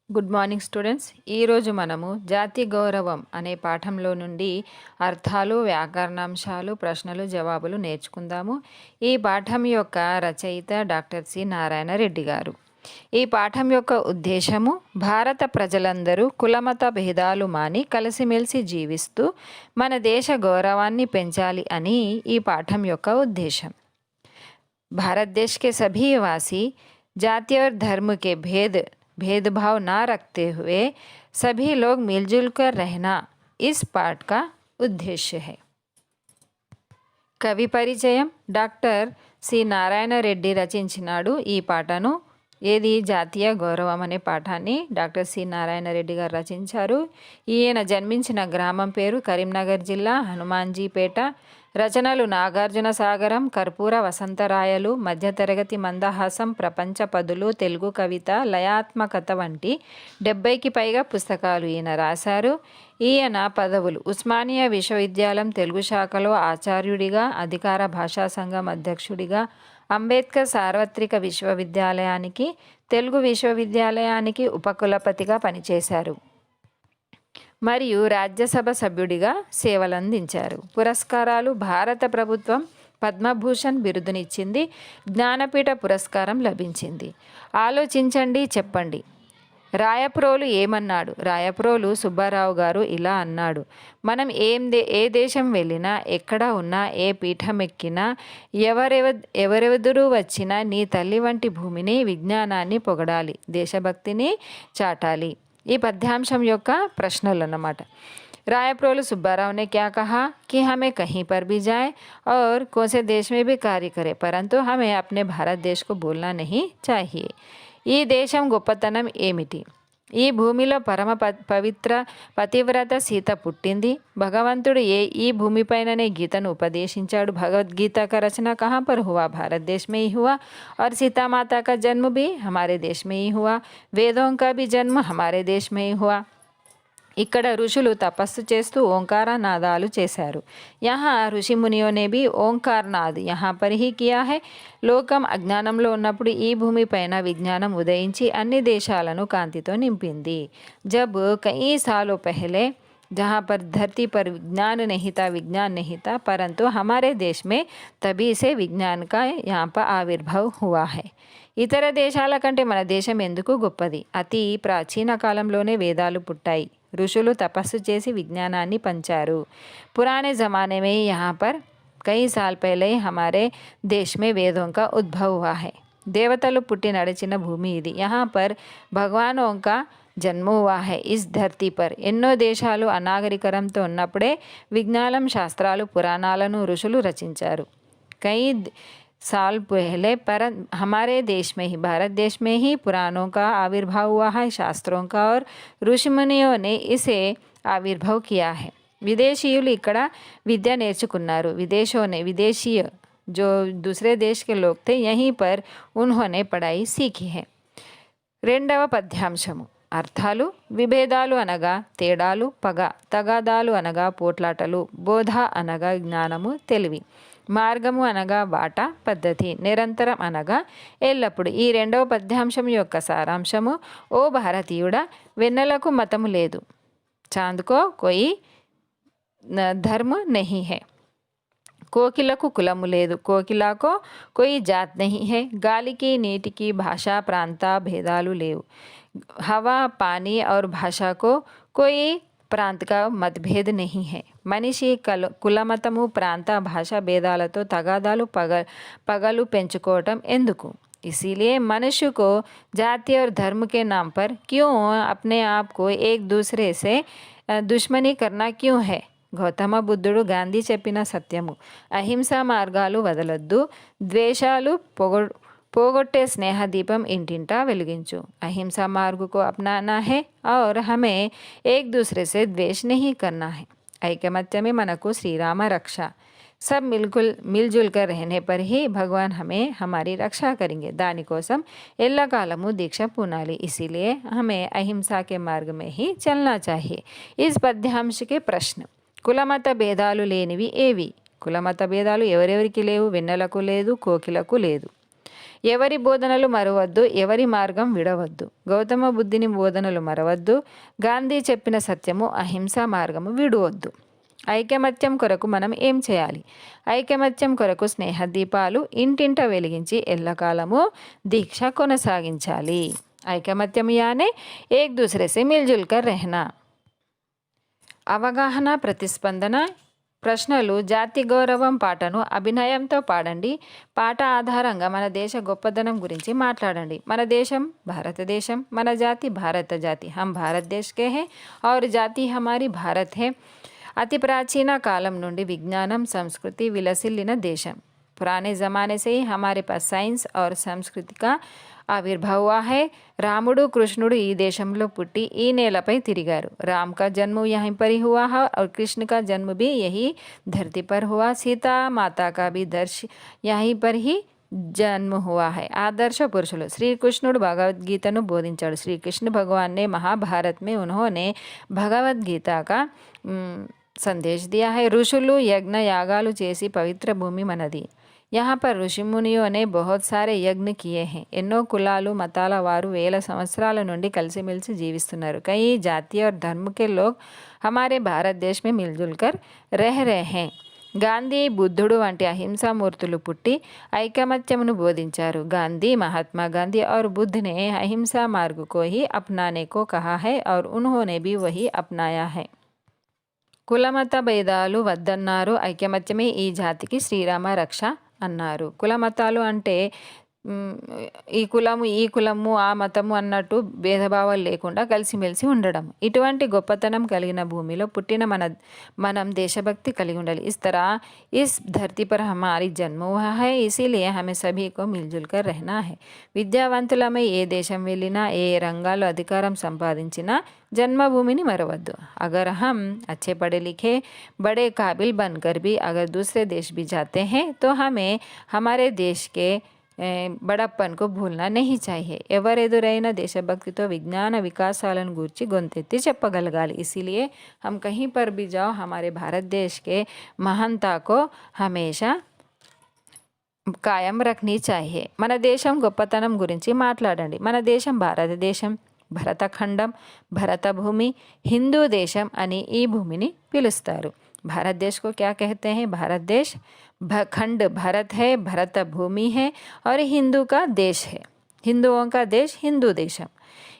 Good morning students. ఈరోజు మనము జాతి గౌరవం అనే పాఠంలో నుండి అర్థాలు, వ్యాకరణాంశాలు, ప్రశ్నలు, జవాబులు నేర్చుకుందాము. ఈ పాఠం యొక్క రచయిత డాక్టర్ సి నారాయణ రెడ్డి గారు. ఈ పాఠం యొక్క ఉద్దేశము భారత ప్రజలందరూ కులమత భేదాలు మాని కలిసిమెలిసి జీవిస్తూ మన దేశ గౌరవాన్ని పెంచాలి అని ఈ పాఠం యొక్క ఉద్దేశం. भारत देश के सभी वासी जाति और धर्म के भेदभाव ना रखते हुए सभी लोग मिलजुल कर रहना इस पाठ का उद्देश्य है. కవి పరిచయం. డాక్టర్ సి నారాయణ రెడ్డి రచించినాడు ఈ పాటను. ఏది జాతీయ గౌరవం అనే పాఠాన్ని డాక్టర్ సి నారాయణ రెడ్డి గారు రచించారు. ఈయన జన్మించిన గ్రామం పేరు కరీంనగర్ జిల్లా హనుమాన్జీపేట. రచనలు నాగార్జున సాగరం, కర్పూర వసంతరాయలు, మధ్యతరగతి మందహాసం, ప్రపంచ పదులు, తెలుగు కవిత, లయాత్మకత వంటి 70కి పైగా పుస్తకాలు ఈయన రాశారు. ఈయన పదవులు: ఉస్మానియా విశ్వవిద్యాలయం తెలుగు శాఖలో ఆచార్యుడిగా, అధికార భాషా సంఘం అధ్యక్షుడిగా, అంబేద్కర్ సార్వత్రిక విశ్వవిద్యాలయానికి, తెలుగు విశ్వవిద్యాలయానికి ఉపకులపతిగా పనిచేశారు మరియు రాజ్యసభ సభ్యుడిగా సేవలందించారు. పురస్కారాలు: భారత ప్రభుత్వం పద్మభూషణ్ బిరుదునిచ్చింది. జ్ఞానపీఠ పురస్కారం లభించింది. ఆలోచించండి, చెప్పండి. రాయప్రోలు ఏమన్నాడు? రాయప్రోలు సుబ్బారావు గారు ఇలా అన్నాడు: మనం ఏ దేశం వెళ్ళినా, ఎక్కడ ఉన్నా, ఏ పీఠం ఎక్కినా, ఎవరెవరు వచ్చినా నీ తల్లి వంటి భూమిని, విజ్ఞానాన్ని పొగడాలి, దేశభక్తిని చాటాలి. ఈ పద్యాంశం యొక్క ప్రశ్నలు అన్నమాట. रायप्रोलु सुब्बाराव ने क्या कहा कि हमें कहीं पर भी जाए और कौन से देश में भी कार्य करें, परंतु हमें अपने भारत देश को भूलना नहीं चाहिए. ఈ దేశం గొప్పతనం ఏమిటి? ఈ భూమిలో పరమ పవిత్ర పతివ్రత సీత పుట్టింది. భగవంతుడు ఈ భూమిపైననే గీతను ఉపదేశించాడు. भगवद्गीता का रचना कहाँ पर हुआ? भारत देश में ही हुआ. और सीता माता का जन्म भी हमारे देश में ही हुआ. वेदों का भी जन्म हमारे देश में ही हुआ. ఇక్కడ ఋషులు తపస్సు చేస్తూ ఓంకార నాదాలు చేశారు. యహా ఋషి మునియోనే భీ ఓంకార్ నాద్ యహా పర్ హీ కియా హై. లోకం అజ్ఞానంలో ఉన్నప్పుడు ఈ భూమిపైన విజ్ఞానం ఉదయించి అన్ని దేశాలను కాంతితో నింపింది. జబ్ కई सालों पहले जहाँ पर धरती पर विज्ञान नहीं था, परंतु हमारे देश में तभी से विज्ञान का यहाँ पर आविर्भाव हुआ है. ఇతర దేశాల కంటే మన దేశం ఎందుకు గొప్పది? అతి ప్రాచీన కాలంలోనే వేదాలు పుట్టాయి. ఋషులు తపస్సు చేసి విజ్ఞానాన్ని పంచారు. పురానే జమానే మే यहाँ पर कई साल पहले हमारे देश में वेदों का उद्भव हुआ है. దేవతలు పుట్టి నడిచిన భూమి ఇది. यहाँ पर भगवानों का జన్మ हुआ है इस धरती पर. ఎన్నో దేశాలు అనాగరికరంతో ఉన్నప్పుడే విజ్ఞానం, శాస్త్రాలు, పురాణాలను ఋషులు రచించారు. కై साल पहले पर हमारे देश में ही, भारत देश में ही पुराणों का आविर्भाव हुआ है, शास्त्रों का, और ऋषि मुनियों ने इसे आविर्भाव किया है. विदेशीयुలు ఇక్కడ విద్య నేర్చుకున్నారు. विदेशीय जो दूसरे देश के लोग थे, यहीं पर उन्होंने पढ़ाई सीखी है. రెండవ పద్యాంశము. అర్థాలు: విభేదాలు అనగా తేడాలు, పగ. తగాదాలు అనగా పోట్లాటలు. బోధ అనగా జ్ఞానము, తెలివి. మార్గము అనగా బాట, పద్ధతి. నిరంతరం అనగా ఎల్లప్పుడు. ఈ రెండవ పద్యాంశం యొక్క సారాంశము: ఓ భారతీయుడా, వెన్నెలకు మతము లేదు. చాంద్కో కోయి ధర్మ నహీ హై. కోకిలకు కులము లేదు. కోకిలాకో కోయి జాత్ నహీ హై. గాలికి, నీటికి భాషా ప్రాంత భేదాలు లేవు. హవా, పానీ और భాషా को कोई ప్రాంత का मतभेद नहीं है. మనిషి కులమతము, ప్రాంత, భాష భేదాలతో తగాదాలు, పగలు పెంచుకోవటం ఎందుకు? इसीलिए मनुष्य को जाति और धर्म के नाम पर क्यों अपने आप को एक दूसरे से दुश्मनी करना क्यों है? గౌతమ బుద్ధుడు, గాంధీ చెప్పిన సత్యము. అహింసా మార్గాలు వదలొద్దు. ద్వేషాలు పోగొట్టే స్నేహ దీపం ఇంటింటా వెలిగించు. అహింసా మార్గు को अपनाना है और हमें एक दूसरे से द्वेष नहीं करना है. ఐకమత్యమే మనకు శ్రీరామ రక్ష. सब मिलजुल कर रहने पर ही भगवान हमें हमारी रक्षा करेंगे. దానికోసం ఎల్లకాలము దీక్ష పూనాలి. इसीलिए हमें अहिंसा के मार्ग में ही चलना चाहिए. इस पद्यांश के प्रश्न: కులమత భేదాలు లేనివి ఏవి? కులమత భేదాలు ఎవరెవరికి లేవు? వెన్నెలకు లేదు, కోకిలకు లేదు. ఎవరి బోధనలు మరవద్దు, ఎవరి మార్గం విడవద్దు. గౌతమ బుద్ధుని బోధనలు మరవద్దు. గాంధీ చెప్పిన సత్యము, అహింసా మార్గము విడవద్దు. ఐకమత్యం కొరకు మనం ఏం చేయాలి? ఐకమత్యం కొరకు స్నేహ దీపాలు ఇంటింట వెలిగించి ఎల్లకాలము దీక్ష కొనసాగించాలి. ఐకమత్యం యానే ఏక్ దూసరే సే మిల్జుల్ కర్ రెహనా. అవగాహన, ప్రతిస్పందన. ప్రశ్నలు: జాతి గౌరవం పాటను అభినయంతో పాడండి. పాట ఆధారంగా మన దేశ గొప్పదనం గురించి మాట్లాడండి. మన దేశం భారతదేశం, మన జాతి భారత జాతి. హమ్ భారత్ దేశ్ కే హై ఔర్ జాతి హమారీ భారత్ హై. అతి ప్రాచీన కాలం నుండి విజ్ఞానం, సంస్కృతి విలసిల్లిన దేశం. పురానే జమానే సే హమారే పాస్ సైన్స్ ఔర్ సంస్కృతి కా ఆవిర్భావ్ హువా హై. రాముడు, కృష్ణుడు ఈ దేశంలో పుట్టి ఈ నేలపై తిరిగారు. రామ్ కా జన్మ యहीं पर ही हुआ है और कृष्ण का जन्म भी यही धरती पर हुआ. सीता माता का भी दर्श यहीं पर ही జన్మ హువా హై. ఆదర్శ పురుషులు: శ్రీకృష్ణుడు భగవద్గీతను బోధించాడు. శ్రీకృష్ణ భగవాన్ ने महाभारत में उन्होंने భగవద్గీత का సందేశ్ దియా హై. ఋషులు యజ్ఞ యాగాలు చేసి పవిత్ర భూమి మనది. यहाँ पर ऋषि मुनियों ने बहुत सारे యజ్ఞ किए हैं. ఎన్నో కులాలు మతాల వారు వేల సంవత్సరాల నుండి కలిసిమెలిసి జీవిస్తున్నారు. कई जाति और धर्म के लोग हमारे भारत देश में मिलजुल कर रह रहे हैं. గాంధీ, బుద్ధుడు వంటి అహింసామూర్తులు పుట్టి ఐకమత్యమును బోధించారు. గాంधी, महात्मा गांधी और बुद्ध ने अहिंसा मार्ग को ही अपनाने को कहा है और उन्होंने भी वही अपनाया है. కులమత భేదాలు వద్దన్నారు. ఐకమత్యమే ఈ జాతికి శ్రీరామ రక్ష అన్నారు. కులమతాలు అంటే ఈ కులము ఆ మతము అన్నట్టు భేదభావాలు లేకుండా కలిసిమెలిసి ఉండడం. ఇటువంటి గొప్పతనం కలిగిన భూమిలో పుట్టిన మనం దేశభక్తి కలిగి ఉండాలి. इस तरह इस धरती पर हमारी जन्म हुआ है, इसीलिए हमें सभी को मिलजुल कर रहना है. విద్యావంతులమై ఏ దేశం వెళ్ళినా, ఏ రంగాల్లో అధికారం సంపాదించినా जन्मभूमि मरवद्दु. अगर हम अच्छे पढ़े लिखे बड़े काबिल बनकर भी अगर दूसरे देश भी जाते हैं तो हमें हमारे देश के బడప్పన్ को भूलना नहीं चाहिए. ఎవరెదురైన దేశభక్తితో విజ్ఞాన వికాసాలను గూర్చి గొంతెత్తి చెప్పగలగాలి. इसीलिए हम कहीं पर भी जाओ हमारे भारत देश के महानता को हमेशा కాయం రఖనీ చాహియే. మన దేశం గొప్పతనం గురించి మాట్లాడండి. మన దేశం భారతదేశం, భరతఖండం, భరత భూమి, హిందూ దేశం అని ఈ భూమిని పిలుస్తారు. भारत देश को क्या कहते हैं? भारत देश खंड भारत है, भरत भूमि है और हिंदू का देश है. हिंदुओं का देश हिंदू देशम.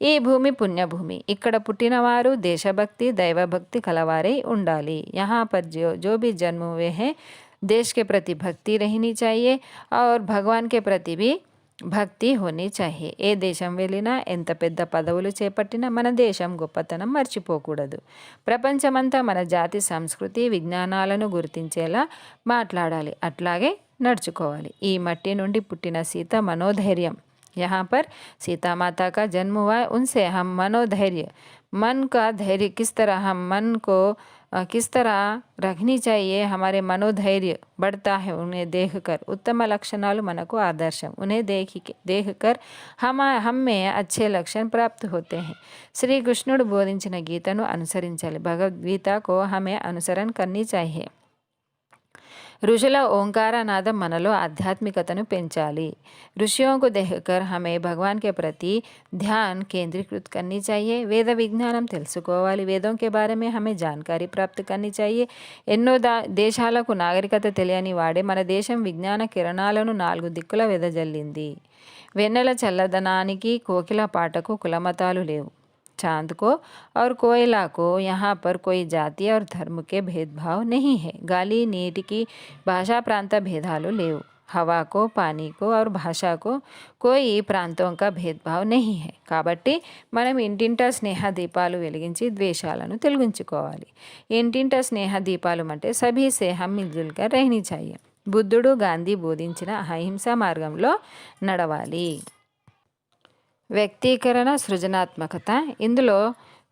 ఈ భూమి పుణ్యభూమి. ఇక్కడ పుట్టినవారు దేశభక్తి దైవభక్తి కలవారై ఉండాలి. यहाँ पर जो भी जन्म हुए हैं देश के प्रति भक्ति रहनी चाहिए और भगवान के प्रति भी భక్తి హోనీ చాహియే. ఏ దేశం వెళ్ళినా, ఎంత పెద్ద పదవులు చేపట్టినా మన దేశం గొప్పతనం మర్చిపోకూడదు. ప్రపంచమంతా మన జాతి సంస్కృతి విజ్ఞానాలను గుర్తించేలా మాట్లాడాలి, అట్లాగే నడుచుకోవాలి. ఈ మట్టి నుండి పుట్టిన సీత మనోధైర్యం. यहाँ पर सीता माता का जन्म हुआ है, उनसे हम मनोधैर्य, मन का धैर्य किस तरह हम मन को किस तरह रखनी चाहिए, हमारे मनोधैर्य बढ़ता है उन्हें देखकर. उत्तम लक्षणाలు మనకు ఆదర్శం. उन्हें देखकर हम में अच्छे लक्षण प्राप्त होते हैं. श्री कृष्णుడు బోధించిన గీతను అనుసరించాలి. భగవద్గీత को हमें अनुसरण करनी चाहिए. ऋषुल ओंकारनादम मनलो आध्यात्मिकतनु पेंचाली. ऋषियों को देखकर हमें भगवान के प्रति ध्यान केंद्रीकृत करनी चाहिए. वेद विज्ञानम తెలుసుకోవాలి. వేదం के बारे में हमें जानकारी प्राप्त करनी चाहिए. ఎన్నో దేశాలకు నాగరికత తెలియని వాడే మన దేశం విజ్ఞాన కిరణాలను 4 దిక్కుల వెదజల్లింది. వెన్నెల చల్లదనానికి, కోకిల పాటకు కులమతాలు లేవు. चांद को और कोयला को यहाँ पर कोई जाति और धर्म के भेदभाव नहीं है. गाली नीति की भाषा प्रांत भेदालु लेव. हवा को, पानी को और भाषा को कोई प्रांतों का भेदभाव नहीं है. కాబట్టి మనం ఇంటింటా స్నేహ దీపాలు వెలిగించి ద్వేషాలను తొలగించుకోవాలి. ఇంటింటా స్నేహ దీపాలు అంటే సభీ సే హమ్ మిల్జుల్ కర్ रहनी चाहिए. బుద్ధుడు గాంధీ బోధించిన అహింసా మార్గంలో నడవాలి. వ్యక్తీకరణ, సృజనాత్మకత. ఇందులో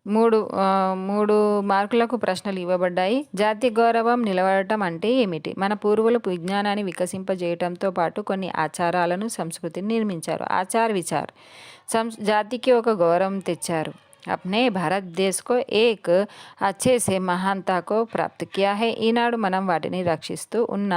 మూడు మార్కులకు ప్రశ్నలు ఇవ్వబడ్డాయి. జాతి గౌరవం నిలబడటం అంటే ఏమిటి? మన పూర్వులు విజ్ఞానాన్ని వికసింపజేయటంతో పాటు కొన్ని ఆచారాలను, సంస్కృతిని నిర్మించారు. ఆచార్ విచార్ జాతికి ఒక గౌరవం తెచ్చారు. अपने भारत देश को एक अच्छे से महानता को प्राप्त किया है. ఈనాడు మనం వాటిని రక్షిస్తూ ఉన్న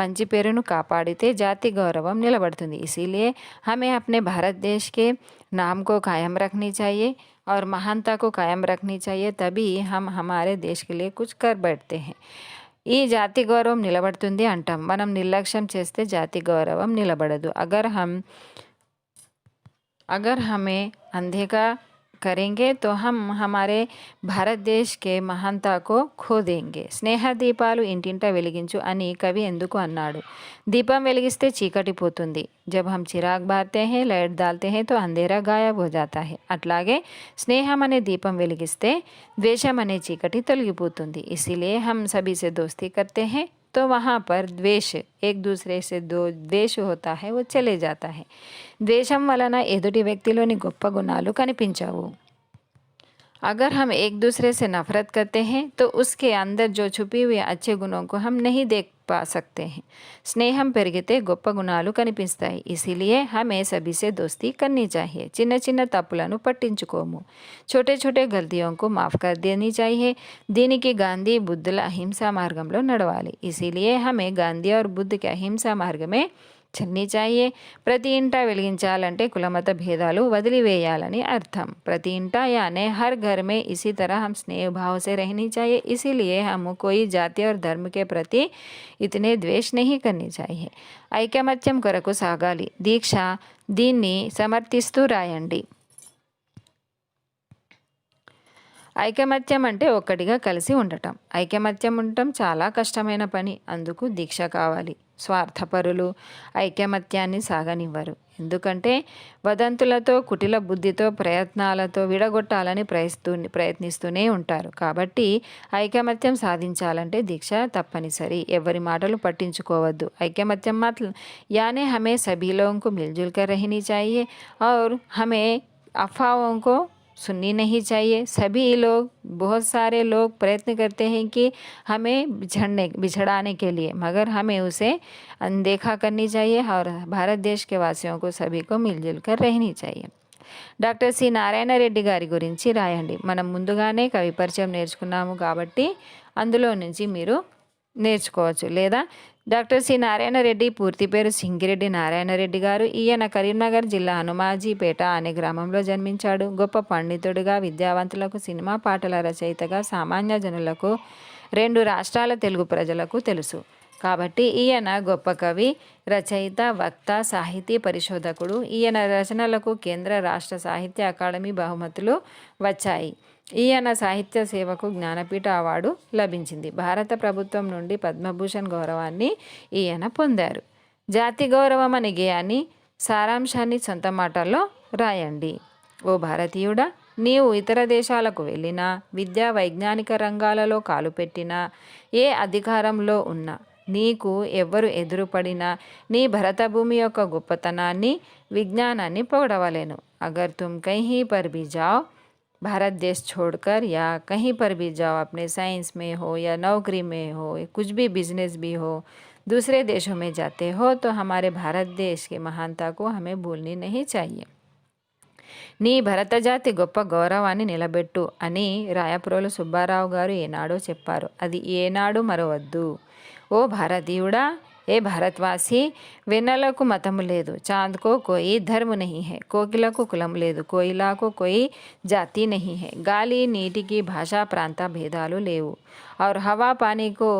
మంచి పేరును కాపాడితే జాతి గౌరవం నిలబడుతుంది. इसीलिए हमें अपने भारत देश के नाम को कायम रखनी चाहिए और महानता को कायम रखनी चाहिए. तभी हम हमारे देश के लिए कुछ कर बैठते हैं. ఈ జాతి గౌరవం నిలబడుతుంది అంటాం. మనం నిర్లక్ష్యం చేస్తే జాతి గౌరవం నిలబడదు. अगर हमें अनदेखा करेंगे तो हम हमारे భారత్ దేశ్ కే మహానతా కో ఖో దేంగే. స్నేహ దీపాలు ఇంటింట వెలిగించు అని కవి ఎందుకు అన్నాడు? దీపం వెలిగిస్తే చీకటి పోతుంది. జబ్ హమ్ చిరాగ్ బార్తే హే లైట్ దాల్తే హే తో అంధేరా గాయబ్ హో జాతా హే. అట్లాగే స్నేహం అనే దీపం వెలిగిస్తే ద్వేషం అనే చీకటి తొలగిపోతుంది. ఇసిలియే హమ్ సభీ సే దోస్తీ కర్తే హే तो वहाँ पर द्वेष एक दूसरे से द्वेष होता है, वो चले जाता है. ద్వేషం వలన ఎదుటి వ్యక్తిలోని గొప్ప గుణాలు కనిపించవు. अगर हम एक दूसरे से नफरत करते हैं तो उसके अंदर जो छुपी हुए अच्छे गुणों को हम नहीं देख पा सकते हैं. స్నేహం పెరిగితే గొప్ప గుణాలు కనిపిస్తాయి. ఇసిలియే हमें सभी से दोस्ती करनी चाहिए. చిన్న చిన్న తప్పులను పట్టించుకోము. छोटे छोटे गलतियों को माफ़ कर देनी चाहिए. దీనికి గాంధీ బుద్ధుల అహింసా మార్గంలో నడవాలి. इसीलिए हमें गांधी और बुद्ध के अहिंसा मार्ग में చల్ని चाहिए. ప్రతి ఇంట వెలిగించాలంటే కులమత భేదాలు వదిలివేయాలని అర్థం. ప్రతి ఇంట यानी हर घर में इसी तरह हम स्नेह भाव से रहनी चाहिए. इसीलिए हम कोई जाति और धर्म के प्रति इतने द्वेष नहीं करनी चाहिए. ఐకమత్యం కొరకు సాగాలి. దీక్ష దీన్ని సమర్థిస్తూ రాయండి. ఐకమత్యం అంటే ఒక్కటిగా కలిసి ఉండటం. ఐకమత్యం ఉండటం చాలా కష్టమైన పని. అందుకు దీక్ష కావాలి. స్వార్థపరులు ఐకమత్యాన్ని సాగనివ్వరు. ఎందుకంటే వదంతులతో కుటిల బుద్ధితో ప్రయత్నాలతో విడగొట్టాలని ప్రయత్నిస్తూనే ఉంటారు. కాబట్టి ఐకమత్యం సాధించాలంటే దీక్ష తప్పనిసరి. ఎవరి మాటలు పట్టించుకోవద్దు. ఐకమత్యం यानी हमें सभी लोगों को मिलजुल कर रहनी चाहिए और हमें अफवाहों को सुननी नहीं चाहिए. सभी लोग बहुत सारे लोग प्रयत्न करते हैं कि हमें बिछड़ाने के लिए, मगर हमें उसे अनदेखा करनी चाहिए और भारत देश के वासियों को सभी को मिलजुल कर रहनी चाहिए. డాక్టర్ సి నారాయణ రెడ్డి గారి గురించి రాయండి. మనం ముందుగానే కవి పరిచయం నేర్చుకున్నాము కాబట్టి అందులో నుంచి మీరు నేర్చుకోవచ్చు. లేదా డాక్టర్ సి నారాయణ రెడ్డి పూర్తి పేరు సింగిరెడ్డి నారాయణ రెడ్డి గారు. ఈయన కరీంనగర్ జిల్లా హనుమాజీపేట అనే గ్రామంలో జన్మించాడు. గొప్ప పండితుడిగా, విద్యావంతులకు, సినిమా పాటల రచయితగా, సామాన్య జనులకు, 2 రాష్ట్రాల తెలుగు ప్రజలకు తెలుసు. కాబట్టి ఈయన గొప్ప కవి, రచయిత, వక్త, సాహితీ పరిశోధకుడు. ఈయన రచనలకు కేంద్ర రాష్ట్ర సాహిత్య అకాడమీ బహుమతులు వచ్చాయి. ఈయన సాహిత్య సేవకు జ్ఞానపీఠ అవార్డు లభించింది. భారత ప్రభుత్వం నుండి పద్మభూషణ్ గౌరవాన్ని ఈయన పొందారు. జాతి గౌరవం అనే గేయాన్ని సారాంశాన్ని సొంత మాటల్లో రాయండి. ఓ భారతీయుడా, నీవు ఇతర దేశాలకు వెళ్ళినా, విద్యా వైజ్ఞానిక రంగాలలో కాలు పెట్టినా, ఏ అధికారంలో ఉన్నా, నీకు ఎవ్వరు ఎదురుపడినా నీ భరతభూమి యొక్క గొప్పతనాన్ని, విజ్ఞానాన్ని పొగడవలేను. అగర్ తుమ్ కहीं पर भी जाओ भारत देश छोड़कर, या कहीं पर भी जाओ, अपने साइंस में हो या नौकरी में हो, कुछ भी बिजनेस भी हो, दूसरे देशों में जाते हो तो हमारे भारत देश की महानता को हमें भूलनी नहीं चाहिए. నీ భరత జాతి గొప్ప గౌరవాన్ని నిలబెట్టు అని రాయప్రోలు సుబ్బారావు గారు ఏనాడో చెప్పారు. అది ఏనాడు మరవద్దు. ఓ భారతీయుడా, ఏ భారతవాసి, వెన్నెలకు మతము లేదు, చాంద్కో కోయి ధర్మ నహీ హై, కోకిలకు కులం లేదు, కోయిలాకు కోయి జాతి నహీ హై, గాలి నీటికి భాషా ప్రాంత భేదాలు లేవు, और हवा पानी को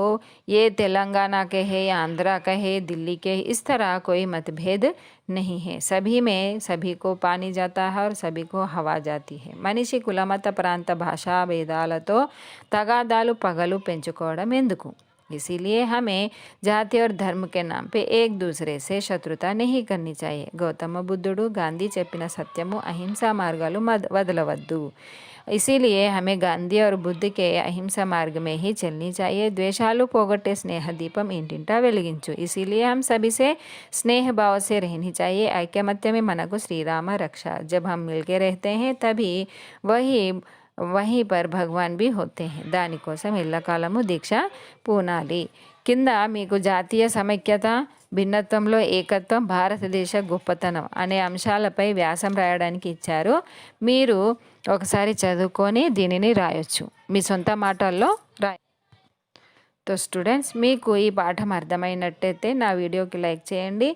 ये तेलंगाना के है या आंध्रा का है, दिल्ली के, इस तरह कोई मतभेद नहीं है. सभी में सभी को पानी जाता है और सभी को हवा जाती है. మనిషి కులమత ప్రాంత భాషా భేదాలతో తగాదాలు పగలు పెంచుకోవడం ఎందుకు? इसीलिए हमें जाति और धर्म के नाम पे एक दूसरे से शत्रुता नहीं करनी चाहिए. గౌతమ బుద్ధుడు, గాంధీ చెప్పిన సత్యము, అహింసా మార్గాలు వదలవద్దు. इसीलिए हमें गांधी और बुद्ध के अहिंसा मार्ग में ही चलनी चाहिए. द्वेषालु पोगొట్టే स्नेह दीपम इंटिंटा వెలిగించు. इसीलिए हम सभी से स्नेह भाव से रहनी चाहिए. ఐకమత్య में మనకు శ్రీరామ రక్ష. जब हम मिलके रहते हैं तभी वहीं पर भगवान भी होते हैं. దానికోసం ఎల్లకాలము దీక్ష పూనాలి. కింద మీకు జాతీయ సమైక్యత, భిన్నత్వంలో ఏకత్వం, భారతదేశ గొప్పతనం అనే అంశాలపై వ్యాసం రాయడానికి ఇచ్చారు. మీరు ఒకసారి చదువుకొని దీనిని రాయొచ్చు, మీ సొంత మాటల్లో తో స్టూడెంట్స్, మీకు ఈ పాఠం అర్థమైనట్టయితే నా వీడియోకి లైక్ చేయండి,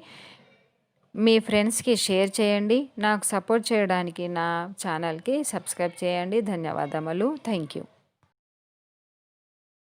మీ ఫ్రెండ్స్కి షేర్ చేయండి. నాకు సపోర్ట్ చేయడానికి నా ఛానల్కి సబ్స్క్రైబ్ చేయండి. ధన్యవాదములు. Thank you.